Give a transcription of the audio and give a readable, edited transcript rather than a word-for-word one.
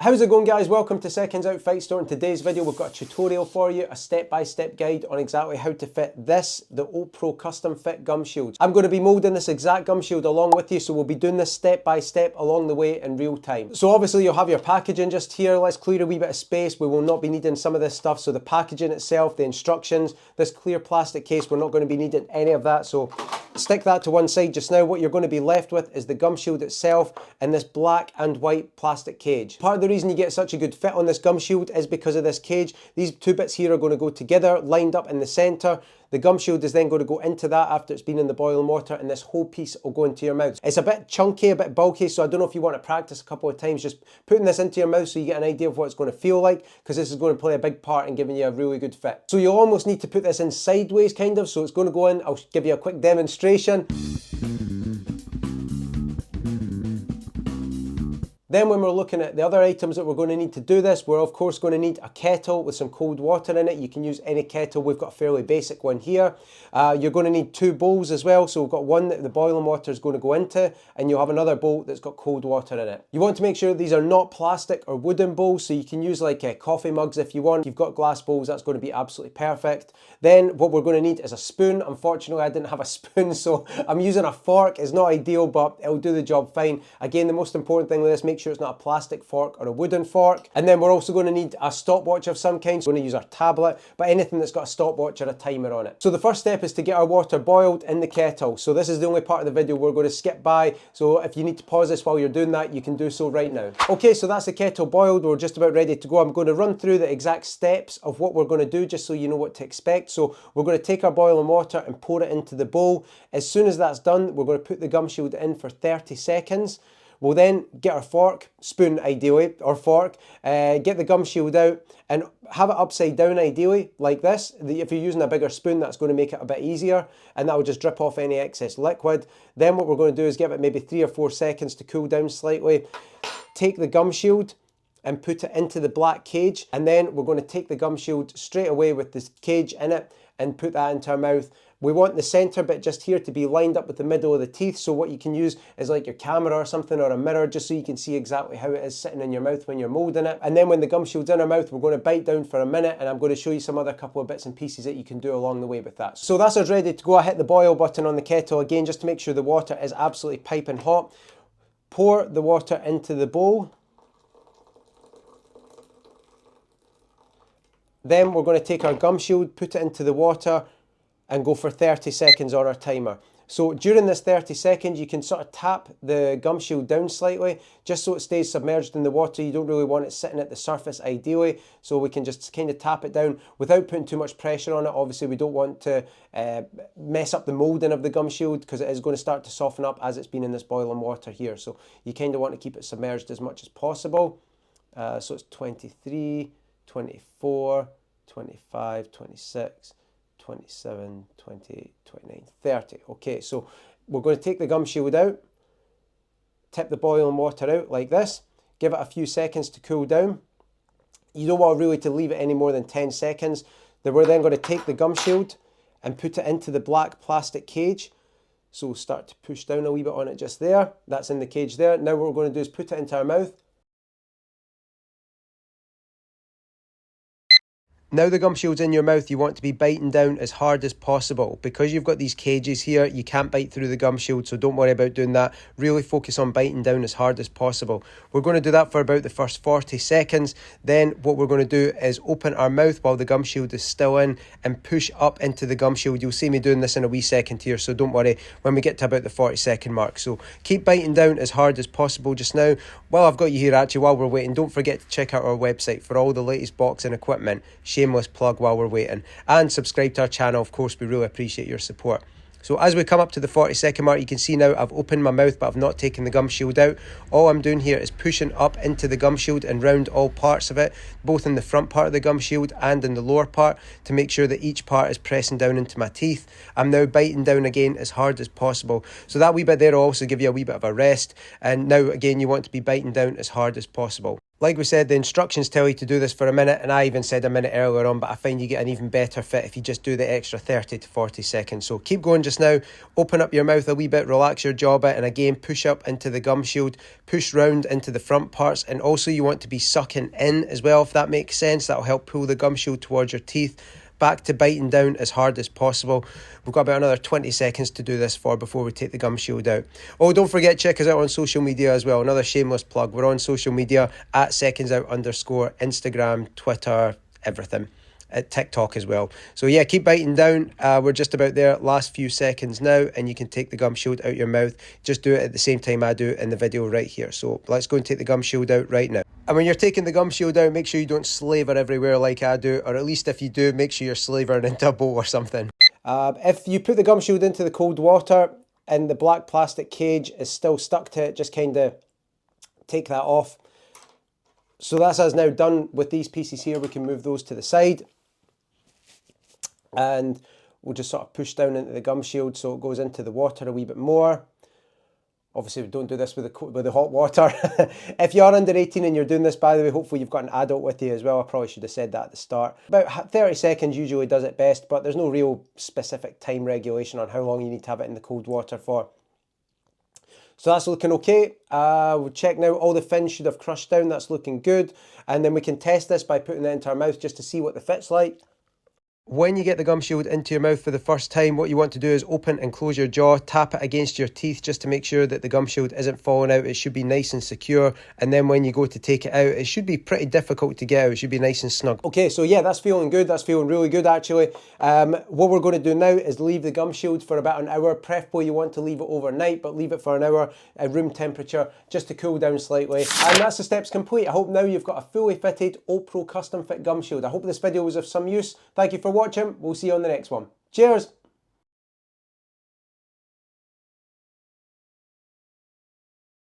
How's it going, guys? Welcome to Seconds Out Fight Store. In today's video we've got a tutorial for you, a step-by-step guide on exactly how to fit this, the Opro Custom Fit Gum Shield. I'm going to be moulding this exact gum shield along with you, so we'll be doing this step-by-step along the way in real time. So obviously you'll have your packaging just here. Let's clear a wee bit of space. We will not be needing some of this stuff, so the packaging itself, the instructions, this clear plastic case, we're not going to be needing any of that, so stick that to one side just now. What you're going to be left with is the gum shield itself and this black and white plastic cage. Part of the reason you get such a good fit on this gum shield is because of this cage. These two bits here are going to go together, lined up in the center. The gum shield is then going to go into that after it's been in the boiling water, and this whole piece will go into your mouth. It's a bit chunky, a bit bulky, so I don't know if you want to practice a couple of times just putting this into your mouth so you get an idea of what it's going to feel like, because this is going to play a big part in giving you a really good fit. So you'll almost need to put this in sideways kind of, so it's going to go in. I'll give you a quick demonstration. Then when we're looking at the other items that we're going to need to do this, we're of course going to need a kettle with some cold water in it. You can use any kettle. We've got a fairly basic one here. You're going to need two bowls as well. So we've got one that the boiling water is going to go into, and you'll have another bowl that's got cold water in it. You want to make sure these are not plastic or wooden bowls, so you can use like coffee mugs if you want. If you've got glass bowls, that's going to be absolutely perfect. Then what we're going to need is a spoon. Unfortunately, I didn't have a spoon, so I'm using a fork. It's not ideal, but it'll do the job fine. Again, the most important thing with this, make sure it's not a plastic fork or a wooden fork. And then we're also going to need a stopwatch of some kind. So we're going to use our tablet, but anything that's got a stopwatch or a timer on it. So the first step is to get our water boiled in the kettle. So this is the only part of the video we're going to skip by. So if you need to pause this while you're doing that, you can do so right now. Okay, so that's the kettle boiled. We're just about ready to go. I'm going to run through the exact steps of what we're going to do just so you know what to expect. So we're going to take our boiling water and pour it into the bowl. As soon as that's done, we're going to put the gum shield in for 30 seconds. We'll then get our fork, spoon ideally, or fork, get the gum shield out and have it upside down ideally, like this. If you're using a bigger spoon, that's going to make it a bit easier, and that will just drip off any excess liquid. Then what we're going to do is give it maybe 3 or 4 seconds to cool down slightly. Take the gum shield and put it into the black cage, and then we're going to take the gum shield straight away with this cage in it and put that into our mouth. We want the center bit just here to be lined up with the middle of the teeth, so what you can use is like your camera or something, or a mirror, just so you can see exactly how it is sitting in your mouth when you're moulding it. And then when the gum shield's in our mouth, we're going to bite down for a minute, and I'm going to show you some other couple of bits and pieces that you can do along the way with that. So that's us ready to go. I hit the boil button on the kettle again just to make sure the water is absolutely piping hot. Pour the water into the bowl. Then we're going to take our gum shield, put it into the water, and go for 30 seconds on our timer. So during this 30 seconds, you can sort of tap the gum shield down slightly, just so it stays submerged in the water. You don't really want it sitting at the surface ideally, so we can just kind of tap it down without putting too much pressure on it. Obviously, we don't want to mess up the moulding of the gum shield, because it is going to start to soften up as it's been in this boiling water here. So you kind of want to keep it submerged as much as possible. So it's 23, 24, 25, 26, 27, 28, 29, 30. Okay, so we're going to take the gum shield out, tip the boiling water out like this, give it a few seconds to cool down. You don't want really to leave it any more than 10 seconds. Then we're then going to take the gum shield and put it into the black plastic cage. So we'll start to push down a wee bit on it just there. That's in the cage there. Now what we're going to do is put it into our mouth. Now the gum shield's in your mouth, you want to be biting down as hard as possible. Because you've got these cages here, you can't bite through the gum shield, so don't worry about doing that. Really focus on biting down as hard as possible. We're going to do that for about the first 40 seconds. Then what we're going to do is open our mouth while the gum shield is still in and push up into the gum shield. You'll see me doing this in a wee second here, so don't worry when we get to about the 40-second mark. So keep biting down as hard as possible just now. While I've got you here, actually, while we're waiting, don't forget to check out our website for all the latest boxing equipment. Shameless plug while we're waiting, and subscribe to our channel. Of course, we really appreciate your support. So as we come up to the 40-second mark, you can see now I've opened my mouth, but I've not taken the gum shield out. All I'm doing here is pushing up into the gum shield and round all parts of it, both in the front part of the gum shield and in the lower part, to make sure that each part is pressing down into my teeth. I'm now biting down again as hard as possible. So that wee bit there will also give you a wee bit of a rest. And now again, you want to be biting down as hard as possible. Like we said, the instructions tell you to do this for a minute, and I even said a minute earlier on, but I find you get an even better fit if you just do the extra 30 to 40 seconds. So keep going just now, open up your mouth a wee bit, relax your jaw a bit, and again, push up into the gum shield, push round into the front parts, and also you want to be sucking in as well, if that makes sense. That'll help pull the gum shield towards your teeth. Back to biting down as hard as possible. We've got about another 20 seconds to do this before we take the gum shield out. Oh, don't forget, check us out on social media as well. Another shameless plug. We're on social media at @secondsout_, Instagram, Twitter, everything. At TikTok as well. So yeah, keep biting down. We're just about there. Last few seconds now, and you can take the gum shield out your mouth. Just do it at the same time I do it in the video right here. So let's go and take the gum shield out right now. And when you're taking the gum shield out, make sure you don't slaver everywhere like I do, or at least if you do, make sure you're slavering into a bowl or something. If you put the gum shield into the cold water and the black plastic cage is still stuck to it, just kind of take that off. So that's us now done with these pieces here. We can move those to the side. And we'll just sort of push down into the gum shield so it goes into the water a wee bit more. Obviously, we don't do this with the hot water. If you are under 18 and you're doing this, by the way, hopefully you've got an adult with you as well. I probably should have said that at the start. About 30 seconds usually does it best, but there's no real specific time regulation on how long you need to have it in the cold water for. So that's looking okay. We'll check now. All the fins should have crushed down. That's looking good. And then we can test this by putting it into our mouth just to see what the fit's like. When you get the gum shield into your mouth for the first time, what you want to do is open and close your jaw, tap it against your teeth just to make sure that the gum shield isn't falling out. It should be nice and secure. And then when you go to take it out, it should be pretty difficult to get out. It should be nice and snug. Okay, so yeah, that's feeling good. That's feeling really good, actually. What we're going to do now is leave the gum shield for about an hour. Preferably you want to leave it overnight, but leave it for an hour at room temperature just to cool down slightly. And that's the steps complete. I hope now you've got a fully fitted Opro Custom Fit gum shield. I hope this video was of some use. Thank you for watching. We'll see you on the next one. Cheers.